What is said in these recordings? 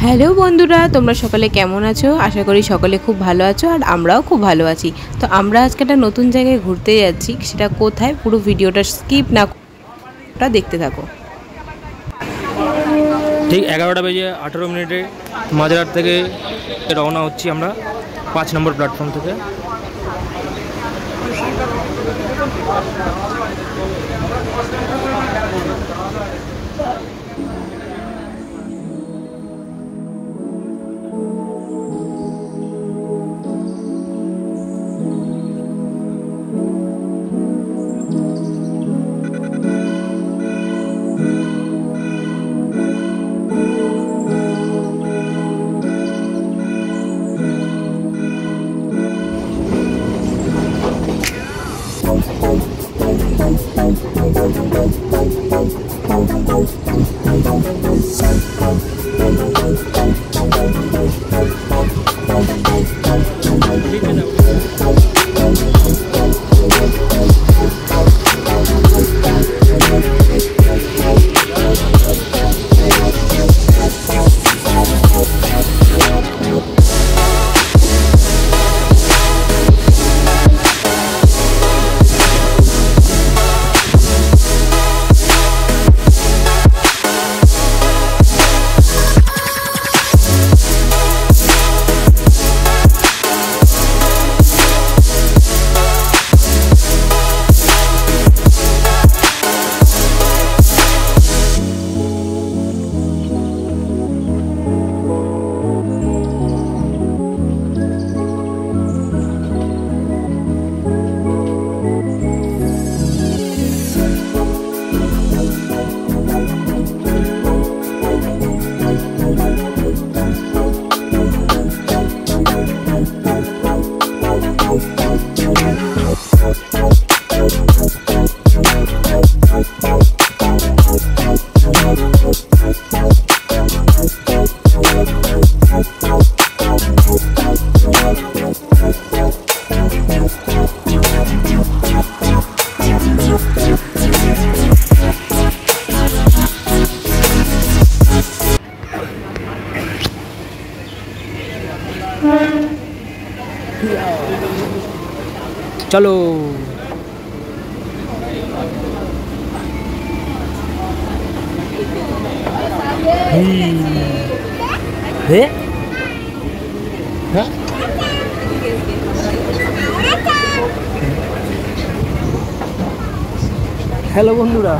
Hello বন্ধুরা, তোমরা সকলে কেমন আছো? আশা করি সকলে খুব ভালো আছো আর আমরাও খুব ভালো আছি। তো আমরা আজকে একটা নতুন জায়গায় ঘুরতে যাচ্ছি। সেটা কোথায়, পুরো ভিডিওটা স্কিপ না করে দেখতে থাকো। ঠিক 11টা বেজে 18 মিনিটে মাঝরাত থেকে রওনা হচ্ছি আমরা 5 নম্বর প্ল্যাটফর্ম থেকে। चलो हेलो बंधुरा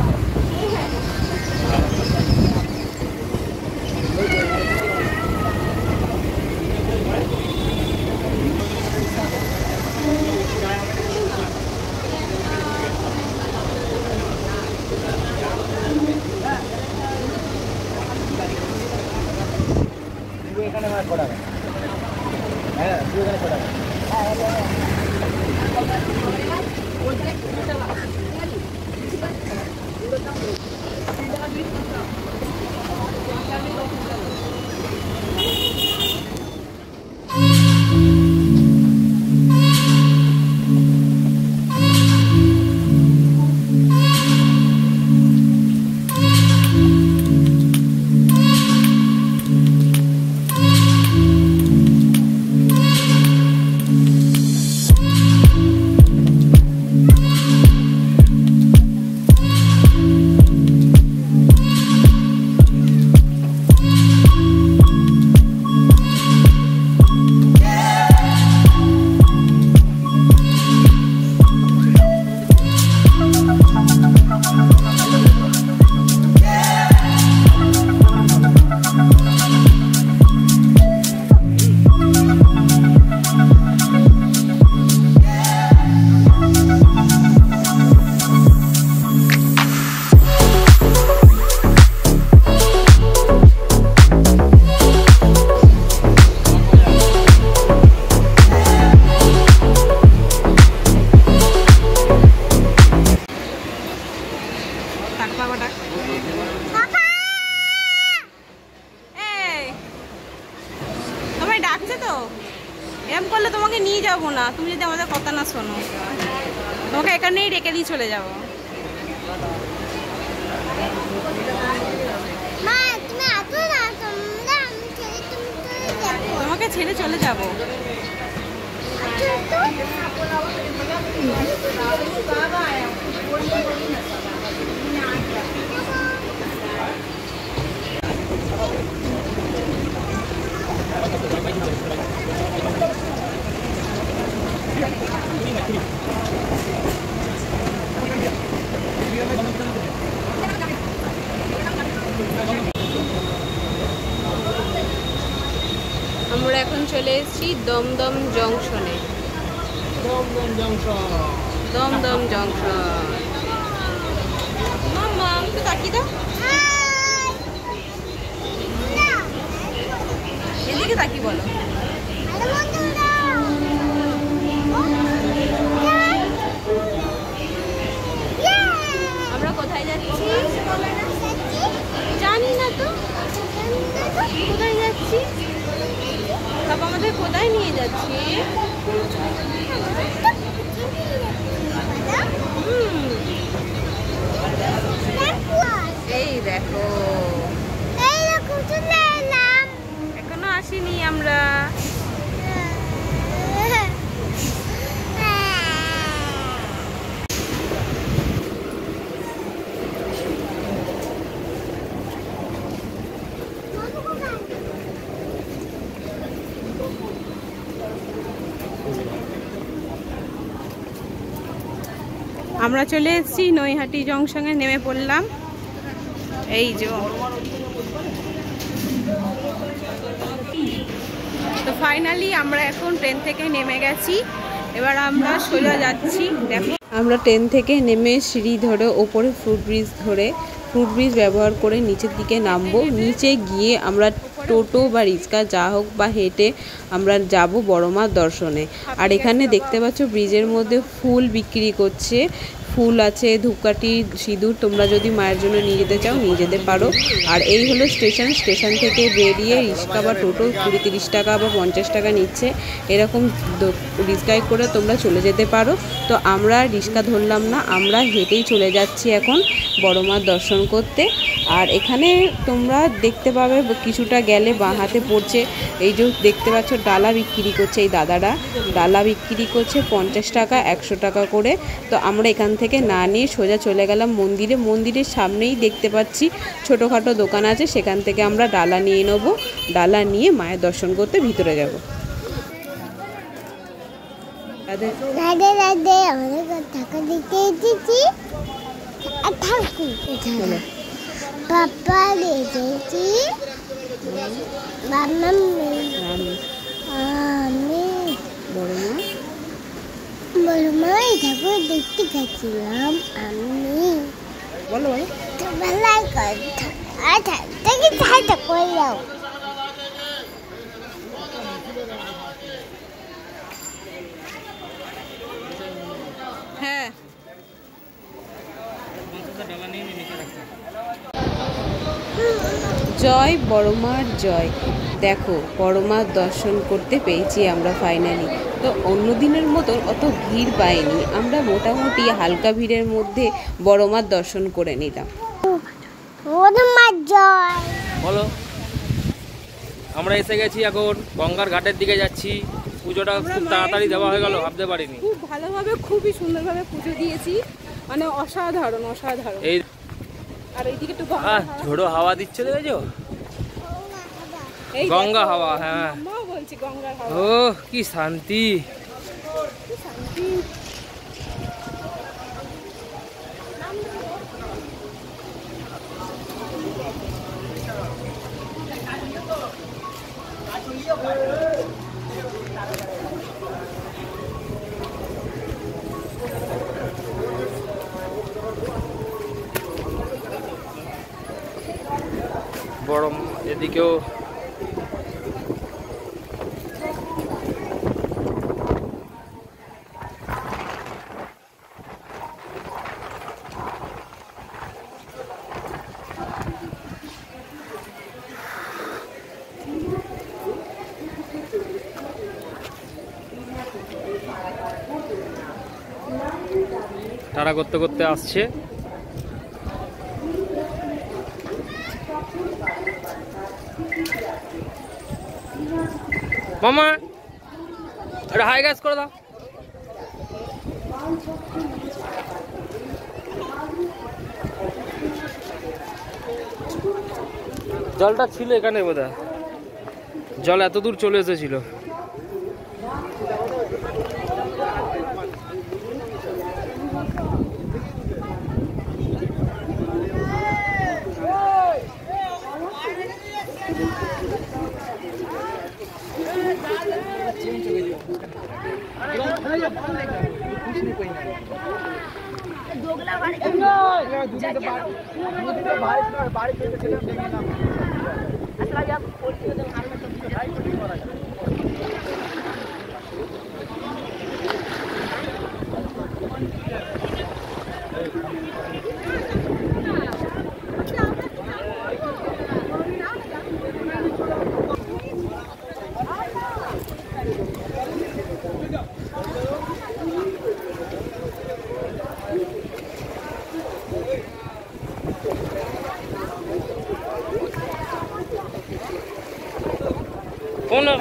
এরকম করলে তোমাকে নিয়ে যাবো না, তুমি যদি আমাদের কথা না শোনো, তোমাকে এখানেই রেখে দিয়ে চলে যাবো। মা তুমি আসো না, তোমরা আমি ছেড়ে ছেড়ে চলে যাব। আমরা এখন চলে এসেছি দমদম জংশনে। দমদম জংশন। মাম্মা একটু তাকিয়ে দাও, এদিকে তাকিয়ে বলো। আমরা কোথায় যাচ্ছি জানি না তো, কোথায় যাচ্ছি? বাবা আমাদের কোথায় নিয়ে যাচ্ছে? এই দেখো, এখনো আসিনি আমরা। আমরা চলে এসেছি নৈহাটি জংশনে, নেমে পড়লাম। এই যে তো ফাইনালি আমরা এখন ট্রেন থেকে নেমে গেছি। এবার আমরা সোজা যাচ্ছি। দেখো আমরা ট্রেন থেকে নেমে সিঁড়ি ধরে ওপরে ফুট ব্রিজ ব্যবহার করে নিচের দিকে নামবো। নিচে গিয়ে আমরা টোটো বা রিক্সা যা হোক বা হেঁটে আমরা যাব বড় মার দর্শনে। আর এখানে দেখতে পাচ্ছ ব্রিজের মধ্যে ফুল বিক্রি করছে, ফুল আছে, ধূপকাঠি, সিঁদুর। তোমরা যদি মায়ের জন্য নিয়ে যেতে চাও নিয়ে যেতে পারো। আর এই হলো স্টেশন। স্টেশন থেকে বেরিয়ে রিক্সা বা টোটো 20-30 টাকা বা 50 টাকা নিচ্ছে, এরকম রিক্সায় করে তোমরা চলে যেতে পারো। তো আমরা রিক্সা ধরলাম না, আমরা হেঁটেই চলে যাচ্ছি এখন বড় মার দর্শন করতে। আর এখানে তোমরা দেখতে পাবে কিছুটা গেলে বাঁ হাতে পড়ছে, এই যে দেখতে পাচ্ছ ডালা বিক্রি করছে। এই দাদারা ডালা বিক্রি করছে 50 টাকা 100 টাকা করে। তো আমরা এখান থেকে না নিয়ে সোজা চলে গেলাম মন্দিরে। মন্দিরের সামনেই দেখতে পাচ্ছি ছোটোখাটো দোকান আছে, সেখান থেকে আমরা ডালা নিয়ে নেব। ডালা নিয়ে মায়ের দর্শন করতে ভিতরে যাব। রাধে রাধে, আমাদের ঠাকুর দেখতে এসেছি। পাপা দেখেছি, আমি বড় মা এই ঠাকুর দেখতে গেছিলাম। আমি বলো বেলায় কথা করে যাও। হ্যাঁ জয় বড় মার জয়। দেখো বড় মার দর্শন করতে পেয়েছি আমরা ফাইনালি। তো অন্য দিনের মতন অত ভিড় পাইনি আমরা, মোটামুটি হালকা ভিড়ের মধ্যে বড় মার দর্শন করে নিলাম। বড় মার জয়। বলো, আমরা এসে গেছি এখন গঙ্গার ঘাটের দিকে যাচ্ছি। পুজোটা খুব তাড়াতাড়ি দেওয়া হয়ে গেল, ভাবতে পারিনি। খুব ভালোভাবে, খুবই সুন্দরভাবে পুজো দিয়েছি, মানে অসাধারণ অসাধারণ। এই আর এইদিকে একটু ঝোড়ো হাওয়া দিচ্ছে, দেখেছো? গঙ্গা হাওয়া। হ্যাঁ বলছি গঙ্গার হাওয়া। ও কি শান্তি। বড় এদিকেও তারা করতে করতে আসছে। মামা এটা হাই গ্যাস করে দাও। জলটা ছিল এখানে বোধহয়, জল এত দূর চলে এসেছিল।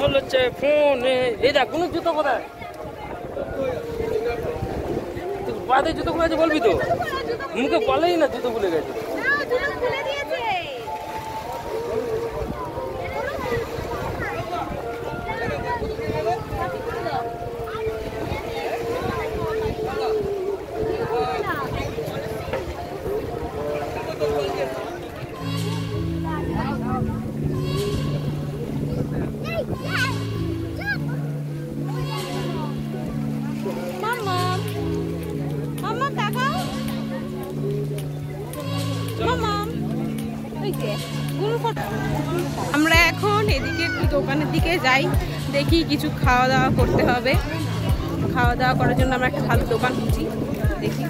ফোন হচ্ছে ফোন, এই দেখ কোন জুতো কোথায়, বাদে জুতো খুলে আছে বলবি তো, মুখে বলেই না জুতো খুলে গেছে। আমরা এখন এদিকে একটু দোকানের দিকে যাই, দেখি কিছু খাওয়া দাওয়া করতে হবে। খাওয়া দাওয়া করার জন্য আমরা একটা ভালো দোকান খুঁজি, দেখি।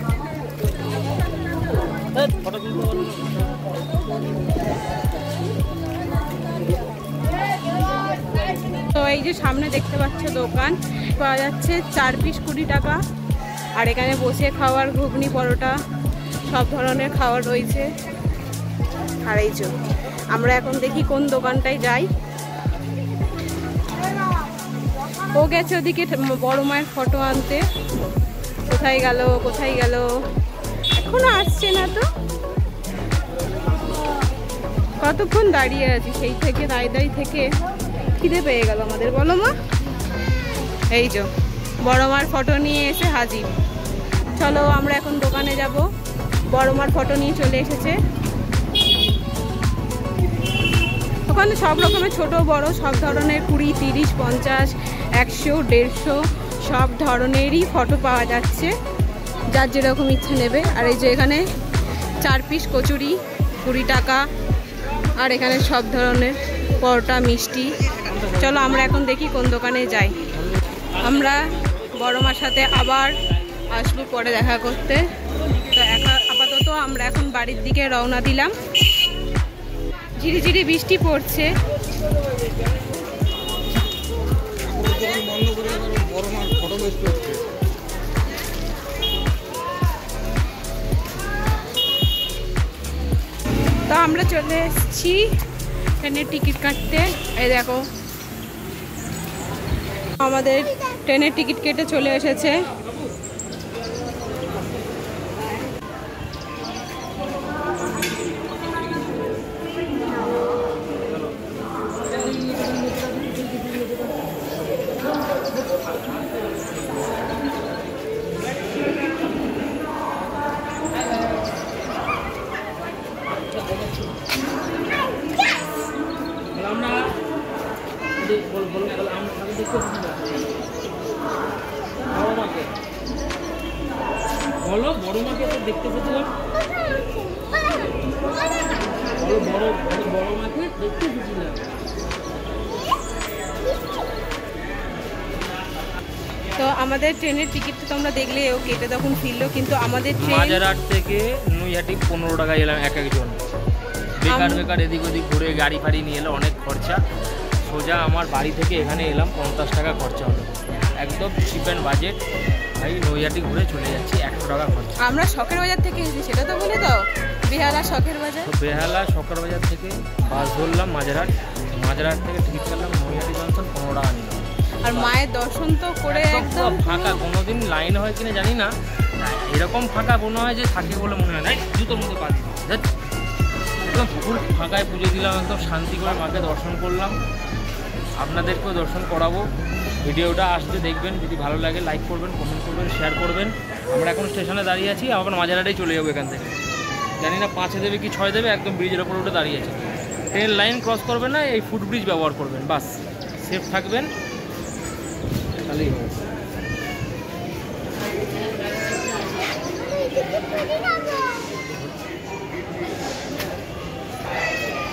তো এই যে সামনে দেখতে পাচ্ছ দোকান পাওয়া যাচ্ছে 4 পিস 20 টাকা। আর এখানে বসে খাওয়ার ঘুগনি পরোটা সব ধরনের খাবার রয়েছে। আর এই যে আমরা এখন দেখি কোন দোকানটায় যাই। ও গেছে ওদিকে বড় মায়ের ফটো আনতে, কোথায় গেল কোথায় গেল এখনো আসছে না। তো কতক্ষণ দাঁড়িয়ে আছি, সেই থেকে দাঁড়িয়ে থেকে খিদে পেয়ে গেল আমাদের, বলো মা। এই যে বড় মার ফটো নিয়ে এসে হাজির। চলো আমরা এখন দোকানে যাব। বড় মার ফটো নিয়ে চলে এসেছে। ওখানে সব রকমের ছোট বড় সব ধরনের 20, 30, 50, 100, 150 সব ধরনেরই ফটো পাওয়া যাচ্ছে, যার যেরকম ইচ্ছে নেবে। আর এই যে এখানে 4 পিস কচুরি 20 টাকা। আর এখানে সব ধরনের পরোটা মিষ্টি। চলো আমরা এখন দেখি কোন দোকানে যাই। আমরা বড় মার সাথে আবার আসবো পরে দেখা করতে। তো আপাতত আমরা এখন বাড়ির দিকে রওনা দিলাম। ঝিরিঝিরি বৃষ্টি পড়ছে। তো আমরা চলে এসেছি ট্রেনের টিকিট কাটতে। এই দেখো আমাদের ট্রেনের টিকিট কেটে চলে এসেছে। বলো বড় মাকে দেখতে পেয়েছিলাম, বড় মাকে দেখতে পেয়েছিলাম। তো আমাদের ট্রেনের টিকিট তো তোমরা দেখলে ও কেটে তখন ফিরলো, কিন্তু আমাদের মাঝেরহাট থেকে নৈহাটি 15 টাকায় এলাম এক একজন। বেকার এদিক ওদিক ঘুরে গাড়ি ফাড়ি নিয়ে এলো, অনেক খরচা। সোজা আমার বাড়ি থেকে এখানে এলাম 50 টাকা খরচা হলো, একদম চিপ অ্যান্ড বাজেট। ভাই নৈহাটি ঘুরে চলে যাচ্ছি 100 টাকা খরচা। আমরা শখের বাজার থেকে এসেছি, সেটা তো বলে দাও। বেহালা শখের বাজার, তো বেহালা শখের বাজার থেকে বাস ধরলাম মাঝেরহাট থেকে টিকিট কাটলাম, নৈহাটি জংশন 15 টাকা নিলাম। আর মায়ের দর্শন তো করে একদম ফাঁকা। কোনোদিন লাইন হয় কিনা জানি না, এরকম ফাঁকা মনে হয় যে থাকে বলে মনে হয় না। জুতোর মধ্যে পা দিই, একদম ফুল ফাঁকায় পুজো দিলাম, একদম শান্তি করে মাকে দর্শন করলাম। আপনাদেরকেও দর্শন করাবো। ভিডিওটা আসতে দেখবেন, যদি ভালো লাগে লাইক করবেন, কমেন্ট করবেন, শেয়ার করবেন। আমরা এখন স্টেশনে দাঁড়িয়ে আছি, আবার মাঝারাটাই চলে যাবো এখান থেকে। জানি না 5 দেবে কি 6 দেবে, একদম ব্রিজের ওপর উঠে দাঁড়িয়ে আছে। ট্রেন লাইন ক্রস করবেন না, এই ফুটব্রিজ ব্যবহার করবেন, বাস সেফ থাকবেন, তাহলেই হবে।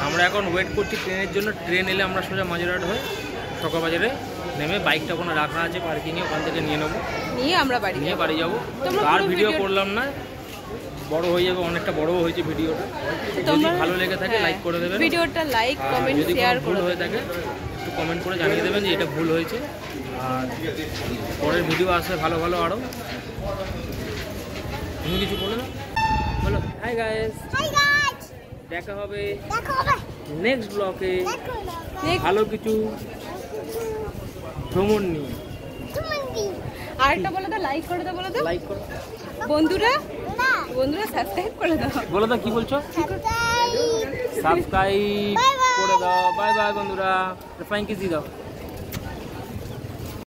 আমরা এখন ওয়েট করছি ট্রেনের জন্য। ট্রেন এলে আমরা সোজা মাঝেরহাট হয়ে সকাল বাজারে নেমে বাইকটা ওখানে রাখা আছে পার্কিংয়ে, ওখান থেকে নিয়ে নেবো, নিয়ে আমরা বাড়ি যাবো। আর ভিডিও করলাম না, বড় হয়ে যাবে, অনেকটা বড়ও হয়েছে ভিডিওটা। যদি ভালো লেগে থাকে লাইক করে দেবেন, ভিডিওটা লাইক কমেন্ট যদি শেয়ার ভুল হয়ে থাকে একটু কমেন্ট করে জানিয়ে দেবেন যে এটা ভুল হয়েছে। আর পরের ভিডিও আসবে ভালো ভালো আরও। তুমি কিছু বলো না, বলো হাই গাইস, দেখা হবে নেক্সট ব্লগে ভালো কিছু ভ্রমণ নিয়ে। আরেকটা বলে দাও, লাইক করে দাও, বলে দাও লাইক করো বন্ধুরা, সাবস্ক্রাইব করে দাও। বলে দাও, কি বলছো? সাবস্ক্রাইব করে দাও। বাই বাই বন্ধুরা, ফ্লাইং কিস দিয়ে দাও।